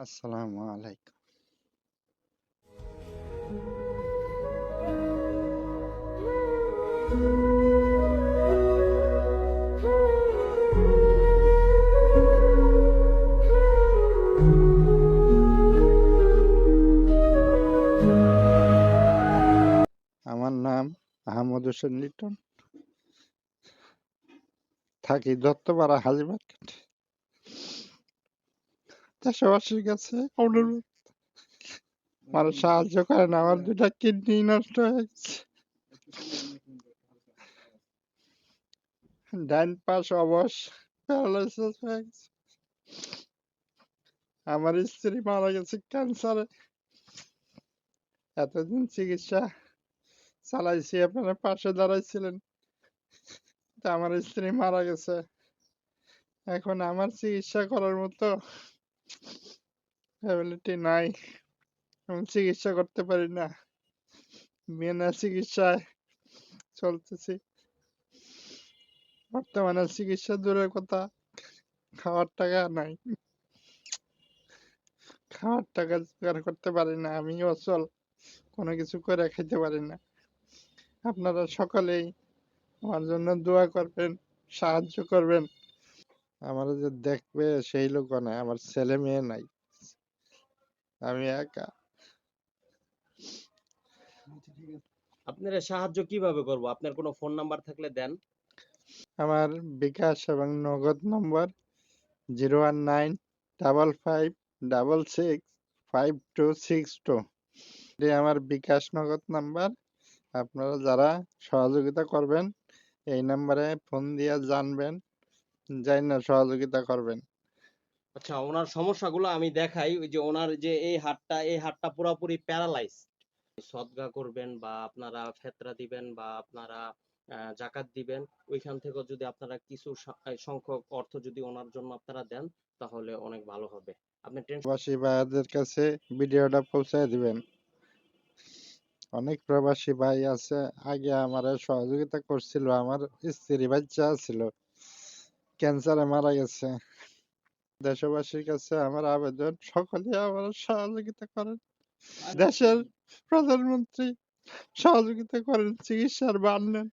আসসালামু আলাইকুম। আমার নাম আহমদ হোসেন লিটন। থাকি দত্তপাড়া হাজি মার্কেট। দেশবাসীর কাছে অনুরোধ, আমার সাহায্য করেন। আমার দুটা কিডনি নষ্ট হয়ে গেছে। ডাইন পাশ অবশ প্যারালাইসিস হয়ে গেছে। আমার স্ত্রী মারা গেছে ক্যান্সারে। এতদিন চিকিৎসা চালাইছি, আপনারা পাশে দাঁড়াইছিলেন। তা আমার স্ত্রী মারা গেছে। এখন আমার চিকিৎসা করার মতো অ্যাবিলিটি নাই। আমি চিকিৎসা করতে পারি না, বিনা চিকিৎসায় চলতেছি। বর্তমানে চিকিৎসা দূরের কথা, খাওয়ার টাকা নাই, খাওয়ার টাকা জোগাড় করতে পারি না। আমি অচল, কোনো কিছু করে খেতে পারি না। আপনারা সকলেই আমার জন্য দোয়া করবেন, সাহায্য করবেন। আমার যে দেখবে সেই লোক নাই, আমার ছেলে মেয়ে নাই, আমি একা। আপনারা সাহায্য কিভাবে করব? আপনার কোনো ফোন নাম্বার থাকলে দেন। আমার বিকাশ এবং নগদ নম্বর 01955665262। এটি আমার বিকাশ নগদ নাম্বার। আপনারা যারা সহযোগিতা করবেন এই নাম্বারে ফোন দিয়ে জানবেন, যাই না সহযোগিতা করবেন। আচ্ছা, ওনার সমস্যাগুলো আমি দেখাই। ওই যে ওনার যে এই হাতটা পুরোপুরি প্যারালাইজ। সদকা করবেন বা আপনারা ফেতরা দিবেন বা আপনারা যাকাত দিবেন, ওইখান থেকেও যদি আপনারা কিছু সংখ্যক অর্থ যদি ওনার জন্য আপনারা দেন, তাহলে অনেক ভালো হবে। আপনি টেনশন প্রবাসী ভাইদের কাছে ভিডিওটা পৌঁছায় দিবেন। অনেক প্রবাসী ভাই আছে, আগে আমার সহযোগিতা করছিল। আমার স্ত্রী বাচ্চা ছিল, ক্যান্সারে মারা গেছে। দেশবাসীর কাছে আমার আবেদন, সকলে আমার সহযোগিতা করেন। দেশের প্রধানমন্ত্রী সহযোগিতা করেন, চিকিৎসার ভার নেন।